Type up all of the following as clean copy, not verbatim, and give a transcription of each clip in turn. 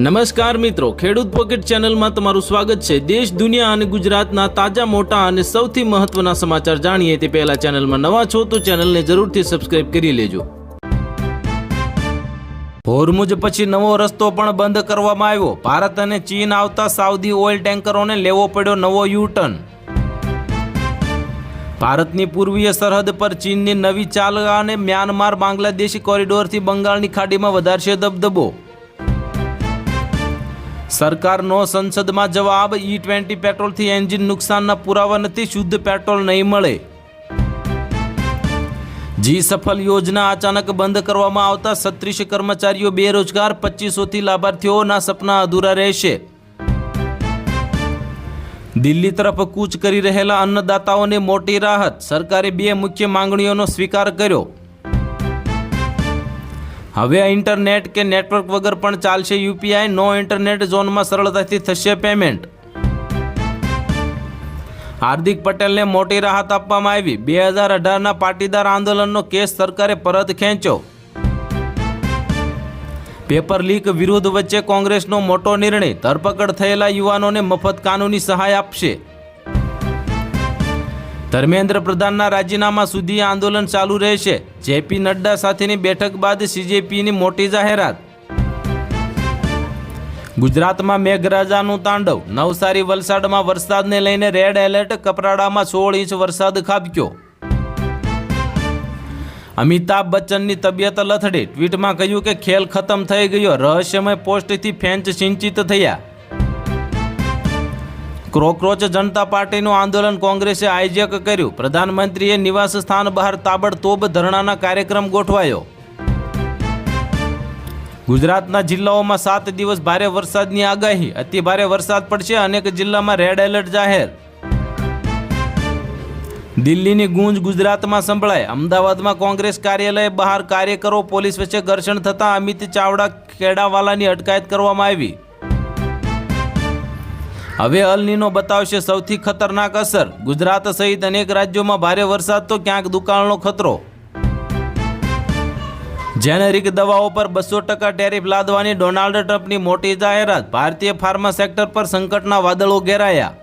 નમસ્કાર મિત્રો, ખેડૂત પોકેટ ચેનલમાં તમારું સ્વાગત છે। દેશ, દુનિયા અને ગુજરાતના તાજા મોટા અને સૌથી મહત્વના સમાચાર જાણીએ તે પહેલા ચેનલમાં નવા છો તો ચેનલને જરૂરથી સબસ્ક્રાઇબ કરી લેજો। હોર્મુઝ પછી નવો રસ્તો પણ બંધ કરવામાં આવ્યો। ભારત અને ચીન આવતા સાઉદી ઓઇલ ટેન્કરોને લેવો પડ્યો નવો યુ-ટર્ન। ભારતની પૂર્વીય સરહદ પર ચીનની નવી ચાલ અને મ્યાનમાર બાંગ્લાદેશી કોરિડોરથી બંગાળની ખાડીમાં વધારશે દબદબો। સરકારનો સંસદમાં જવાબ, E20 પેટ્રોલથી એન્જિન નુકસાનના પુરાવા નથી, શુદ્ધ પેટ્રોલ નહીં મળે। જી સફળ યોજના અચાનક બંધ કરવામાં આવતા 36 કર્મચારીઓ બેરોજગાર, 2500થી લાભાર્થીઓના સપના અધૂરા રહેશે। દિલ્હી તરફ કૂચ કરી રહેલા અન્નદાતાઓને મોટી રાહત, સરકારે 2 મુખ્ય માંગણીઓનો સ્વીકાર કર્યો। હવે ઇન્ટરનેટ કે નેટવર્ક વગર પણ ચાલશે યુપીઆઈ, નો ઇન્ટરનેટ ઝોનમાં સરળતાથી થશે પેમેન્ટ। હાર્દિક પટેલને મોટી રાહત આપવામાં આવી, 2018ના પાટીદાર આંદોલનનો કેસ સરકારે પરત ખેંચ્યો। પેપર લીક વિરોધ વચ્ચે કોંગ્રેસનો મોટો નિર્ણય, ધરપકડ થયેલા યુવાનોને મફત કાનૂની સહાય આપશે। ધર્મેન્દ્ર પ્રધાનના રાજીનામા સુધી આંદોલન ચાલુ રહેશે। જેપી નડ્ડા સાથેની બેઠક બાદ સીજેપીની મોટી જાહેરાત। ગુજરાતમાં મેઘરાજાનું તાંડવ, નવસારી વલસાડમાં વરસાદને લઈને રેડ એલર્ટ, કપરાડામાં 16 ઇંચ વરસાદ ખાબક્યો। અમિતાભ બચ્ચનની તબિયત લથડી, ટ્વીટમાં કહ્યું કે ખેલ ખતમ થઈ ગયો, રહસ્યમય પોસ્ટથી ફેન્સ ચિંતિત થયા। કોકરોચ જનતા પાર્ટીનું આંદોલન કોંગ્રેસે હાઈજેક કર્યું, પ્રધાનમંત્રીએ નિવાસ સ્થાન બહાર તાબડતોબ ધરણાના કાર્યક્રમ ગોઠવાયો। ગુજરાતના જિલ્લાઓમાં 7 દિવસ ભારે વરસાદની આગાહી, અતિ ભારે વરસાદ પડશે, અનેક જિલ્લામાં રેડ એલર્ટ જાહેર। દિલ્હીની ગુંજ ગુજરાતમાં સંભળાય, અમદાવાદમાં કોંગ્રેસ કાર્યાલય બહાર કાર્યકરો પોલીસ વચ્ચે ઘર્ષણ થતા અમિત ચાવડા ખેડાવાલાની અટકાયત કરવામાં આવી। હવે અલ નીનો બતાવશે સૌથી ખતરનાક અસર, ગુજરાત સહિત અનેક રાજ્યોમાં ભારે વરસાદ તો ક્યાંક દુકાળનો ખતરો। જેનેરિક દવાઓ પર 200% ટેરિફ લાદવાની ડોનાલ્ડ ટ્રમ્પની મોટી જાહેરાત, ભારતીય ફાર્મા સેક્ટર પર સંકટના વાદળો ઘેરાયા।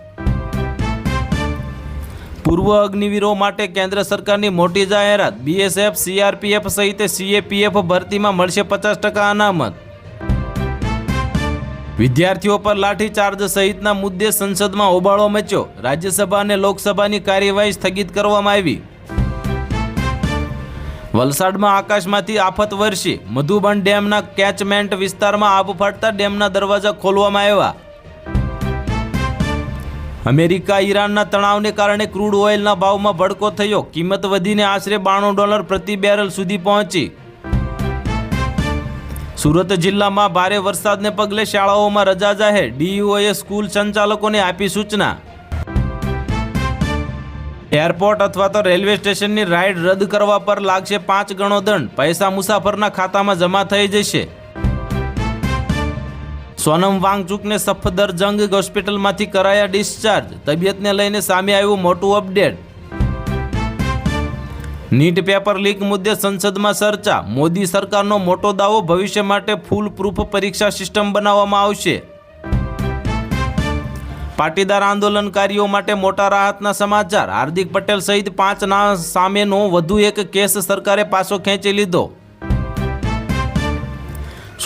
પૂર્વ અગ્નિવીરો માટે કેન્દ્ર સરકારની મોટી જાહેરાત, બીએસએફ, સીઆરપીએફ સહિત સીએપીએફ ભરતીમાં મળશે 50% અનામત। વિદ્યાર્થીઓ પર લાઠીચાર્જ સહિતના મુદ્દે સંસદમાં હોબાળો મચ્યો, રાજ્યસભા અને લોકસભાની કાર્યવાહી સ્થગિત કરવામાં આવી। વલસાડમાં આકાશમાંથી આફત વરસી, મધુબન ડેમના કેચમેન્ટ વિસ્તારમાં આબ ફાટતા ડેમના દરવાજા ખોલવામાં આવ્યા। અમેરિકા ઈરાનના તણાવને કારણે ક્રૂડ ઓઇલના ભાવમાં ભડકો થયો, કિંમત વધીને આશરે $92 પ્રતિ બેરલ સુધી પહોંચી। સુરત જિલ્લામાં ભારે વરસાદને પગલે શાળાઓમાં રજા જાહેર, ડીઈઓએ સ્કૂલ સંચાલકોને આપી સૂચના। એરપોર્ટ અથવા તો રેલવે સ્ટેશનની રાઇડ રદ કરવા પર લાગશે 5 ગણો દંડ, પૈસા મુસાફરના ખાતામાં જમા થઈ જશે। સોનમ વાંગચુકને સફદરજંગ હોસ્પિટલમાંથી કરાયા ડિસ્ચાર્જ, તબિયતને લઈને સામે આવ્યું મોટું અપડેટ। નીટ પેપર લીક મુદ્દે સંસદમાં ચર્ચા, મોદી સરકારનો મોટો દાવો, ભવિષ્ય માટે ફૂલ પ્રૂફ પરીક્ષા સિસ્ટમ બનાવવામાં આવશે। પાટીદાર આંદોલનકારીઓ માટે મોટા રાહતના સમાચાર, હાર્દિક પટેલ સહિત 5 સામેનો વધુ એક કેસ સરકારે પાછો ખેંચી લીધો।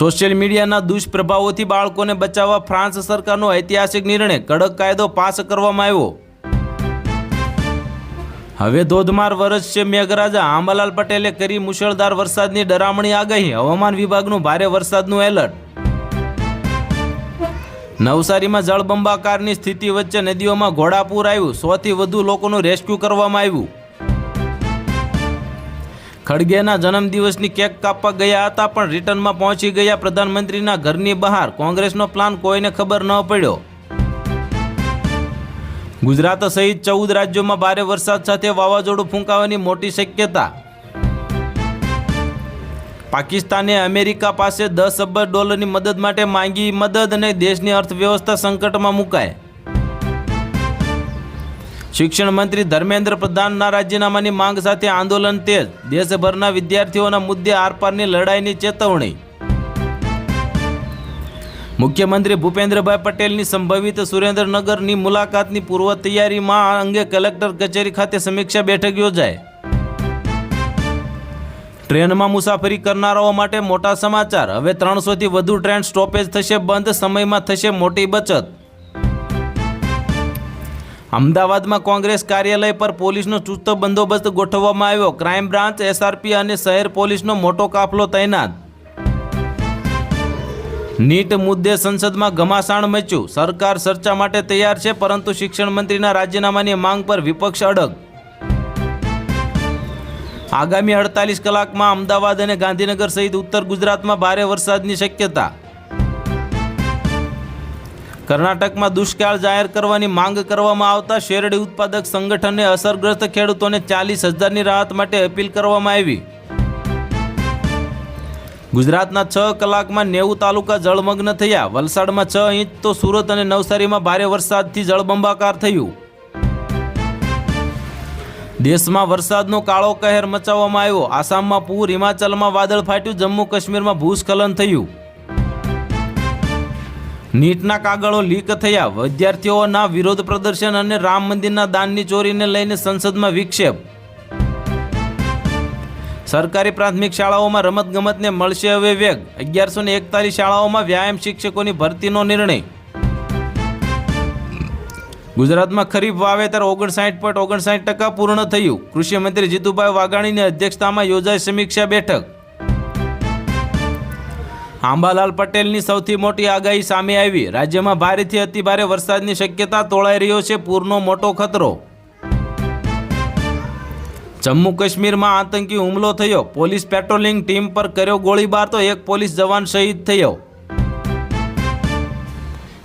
સોશિયલ મીડિયાના દુષ્પ્રભાવોથી બાળકોને બચાવવા ફ્રાન્સ સરકારનો ઐતિહાસિક નિર્ણય, કડક કાયદો પાસ કરવામાં આવ્યો। હવે ધોધમાર વરસશે મેઘરાજા, આંબાલાલ પટેલે કરી મુશળધાર વરસાદની ડરામણી આગાહી, હવામાન વિભાગનું ભારે વરસાદનું એલર્ટ। નવસારીમાં જળબંબાકારની સ્થિતિ વચ્ચે નદીઓમાં ઘોડાપૂર આવ્યું, 100થી વધુ લોકોનું રેસ્ક્યુ કરવામાં આવ્યું। ખડગેના જન્મદિવસની કેક કાપવા ગયા હતા પણ રિટર્નમાં પહોંચી ગયા પ્રધાનમંત્રીના ઘરની બહાર, કોંગ્રેસનો પ્લાન કોઈને ખબર ન પડ્યો। ગુજરાત સહિત 14 રાજ્યોમાં ભારે વરસાદ સાથે વાવાઝોડું ફૂંકાવાની મોટી શક્યતા। પાકિસ્તાને અમેરિકા પાસે $10 અબજની મદદ માટે માંગી મદદ અને દેશની અર્થવ્યવસ્થા સંકટમાં મુકાય। શિક્ષણ મંત્રી ધર્મેન્દ્ર પ્રધાનના રાજીનામાની માંગ સાથે આંદોલન તેજ, દેશભરના વિદ્યાર્થીઓના મુદ્દે આરપારની લડાઈની ચેતવણી। મુખ્યમંત્રી ભૂપેન્દ્રભાઈ પટેલની સંભવિત સુરેન્દ્રનગરની મુલાકાતની પૂર્વ તૈયારીમાં આ અંગે કલેક્ટર કચેરી ખાતે સમીક્ષા બેઠક યોજાઈ. ટ્રેનમાં મુસાફરી કરનારાઓ માટે મોટા સમાચાર. હવે 300થી વધુ ટ્રેન સ્ટોપેજ થશે બંધ. સમયમાં થશે મોટી બચત. અમદાવાદમાં કોંગ્રેસ કાર્યાલય પર પોલીસનો ચુસ્ત બંદોબસ્ત ગોઠવવામાં આવ્યો. ક્રાઇમ બ્રાન્ચ, એસઆરપી અને શહેર પોલીસનો મોટો કાફલો તૈનાત. નીટ મુદ્દે સંસદમાં ઘમાસાણ મચ્યું. સરકાર ચર્ચા માટે તૈયાર છે, પરંતુ શિક્ષણ મંત્રીના રાજીનામાની માંગ પર વિપક્ષ અડગ. આગામી 48 કલાકમાં અમદાવાદ અને ગાંધીનગર સહિત ઉત્તર ગુજરાતમાં ભારે વરસાદની શક્યતા. કર્ણાટકમાં દુષ્કાળ જાહેર કરવાની માંગ કરવામાં આવતા શેરડી ઉત્પાદક સંગઠને અસરગ્રસ્ત ખેડૂતોને 40,000ની રાહત માટે અપીલ કરવામાં આવી. ગુજરાતના 6 કલાકમાં 90 તાલુકા જળમગ્ન થયા. વલસાડમાં 6 ઇંચ તો સુરત અને નવસારીમાં ભારે વરસાદથી જળબંબાકાર થયું. દેશમાં વરસાદનો કાળો કહેર મચાવવામાં આવ્યો. આસામમાં પૂર, હિમાચલમાં વાદળ ફાટ્યું, જમ્મુ કાશ્મીરમાં ભૂસ્ખલન થયું. નીટના કાગળો લીક થયા. વિદ્યાર્થીઓના વિરોધ પ્રદર્શન અને રામ મંદિરના દાનની ચોરીને લઈને સંસદમાં વિક્ષેપ. સરકારી પ્રાથમિક શાળાઓમાં રમતગમતને મળશે હવે વેગ. 1141 શાળાઓમાં વ્યાયામ શિક્ષકોની ભરતીનો નિર્ણય. ગુજરાતમાં ખરીફ વાવેતર 59.59% પૂર્ણ થયું. કૃષિ મંત્રી જીતુભાઈ વાઘાણીની અધ્યક્ષતામાં યોજાઈ સમીક્ષા બેઠક. આંબાલાલ પટેલની સૌથી મોટી આગાહી સામે આવી. રાજ્યમાં ભારેથી અતિભારે વરસાદની શક્યતા. તોળાઈ રહ્યો છે પૂરનો મોટો ખતરો. જમ્મુ કાશ્મીરમાં આતંકી હુમલો થયો. પોલીસ પેટ્રોલિંગ ટીમ પર કર્યો ગોળીબાર તો એક પોલીસ જવાન શહીદ થયો.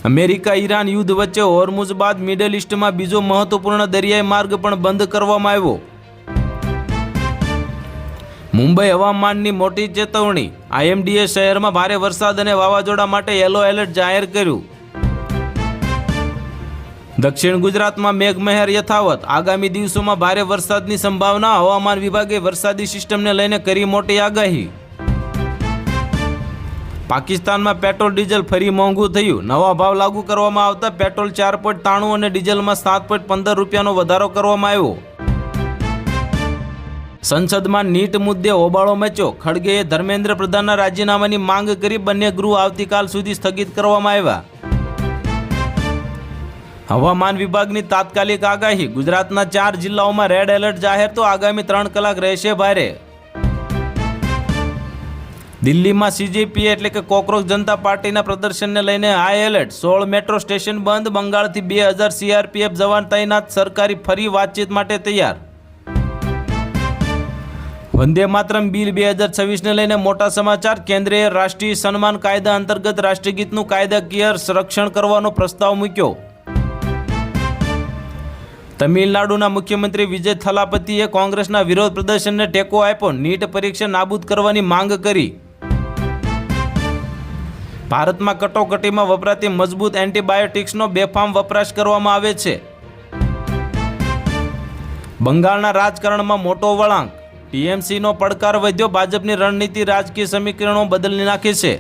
અમેરિકા ઈરાન યુદ્ધ વચ્ચે હોર્મુઝ બાદ મિડલ ઈસ્ટમાં બીજો મહત્વપૂર્ણ દરિયાઈ માર્ગ પણ બંધ કરવામાં આવ્યો. મુંબઈ હવામાનની મોટી ચેતવણી. આઈએમડીએ શહેરમાં ભારે વરસાદ અને વાવાઝોડા માટે યલો એલર્ટ જાહેર કર્યું. દક્ષિણ ગુજરાતમાં મેઘમહેર યથાવત. આગામી દિવસોમાં ભારે વરસાદની સંભાવના. હવામાન વિભાગે વરસાદી સિસ્ટમને લઈને કરી મોટી આગાહી. પાકિસ્તાનમાં પેટ્રોલ ડીઝલ ફરી મોંઘું થયું. નવા ભાવ લાગુ કરવામાં આવતા પેટ્રોલ 4.93 અને ડીઝલમાં 7.15 રૂપિયાનો વધારો કરવામાં આવ્યો. સંસદમાં નીટ મુદ્દે હોબાળો મચ્યો. ખડગેએ ધર્મેન્દ્ર પ્રધાનના રાજીનામાની માંગ કરી. બંને ગૃહ આવતીકાલ સુધી સ્થગિત કરવામાં આવ્યા. હવામાન વિભાગની તાત્કાલિક આગાહી. ગુજરાતના 4 જિલ્લાઓમાં રેડ એલર્ટ જાહેર તો આગામી 3 કલાક રહેશે ભારે. દિલ્હીમાં સીજેપી એટલે કે કોકરોચ જનતા પાર્ટીના પ્રદર્શનને લઈને હાઈ એલર્ટ. 16 મેટ્રો સ્ટેશન બંધ. બંગાળથી 2000 સીઆરપીએફ જવાન તૈનાત. સરકારી ફરી વાતચીત માટે તૈયાર. વંદે માતરમ બિલ 2026ને લઈને મોટા સમાચાર. કેન્દ્રએ રાષ્ટ્રીય સન્માન કાયદા અંતર્ગત રાષ્ટ્રગીતનું કાયદાકીય સંરક્ષણ કરવાનો પ્રસ્તાવ મૂક્યો. તમિલનાડુના મુખ્યમંત્રી વિજય થલાપતિએ કોંગ્રેસના વિરોધ પ્રદર્શનને ટેકો આપ્યો. નીટ પરીક્ષા નાબૂદ કરવાની માંગ કરી. ભારતમાં કટોકટીમાં વપરાતી મજબૂત એન્ટીબાયોટિક્સનો બેફામ વપરાશ કરવામાં આવે છે. બંગાળના રાજકારણમાં મોટો વળાંક. ટીએમસીનો પડકાર વધ્યો. ભાજપની રણનીતિ રાજકીય સમીકરણો બદલી નાખે છે.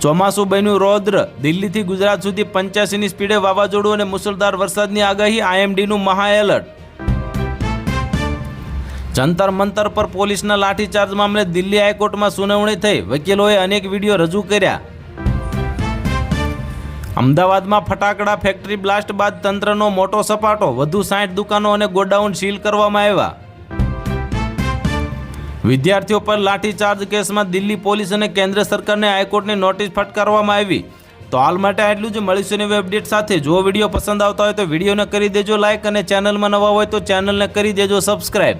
ચોમાસું બન્યું રૌદ્ર. દિલ્હીથી ગુજરાત સુધી 85ની સ્પીડે વાવાઝોડું અને મુસળધાર વરસાદની આગાહી. આઈએમડીનું મહા એલર્ટ. જંતર મંતર પર પોલીસના લાઠીચાર્જ મામલે દિલ્હી હાઈકોર્ટમાં સુનાવણી થઈ. વકીલોએ અનેક વિડીયો રજૂ કર્યા. અમદાવાદમાં ફટાકડા ફેક્ટરી બ્લાસ્ટ બાદ તંત્રનો મોટો સપાટો. વધુ 60 દુકાનો અને ગોડાઉન સીલ કરવામાં આવ્યા. વિદ્યાર્થીઓ પર લાઠીચાર્જ કેસમાં દિલ્હી પોલીસ અને કેન્દ્ર સરકારને હાઈકોર્ટની નોટિસ ફટકારવામાં આવી. તો હાલ માટે આટલું જ. મળીશું નવી અપડેટ સાથે. જો વિડીયો પસંદ આવતા હોય તો વિડીયોને કરી દેજો લાઇક અને ચેનલમાં નવા હોય તો ચેનલને કરી દેજો સબસ્ક્રાઈબ.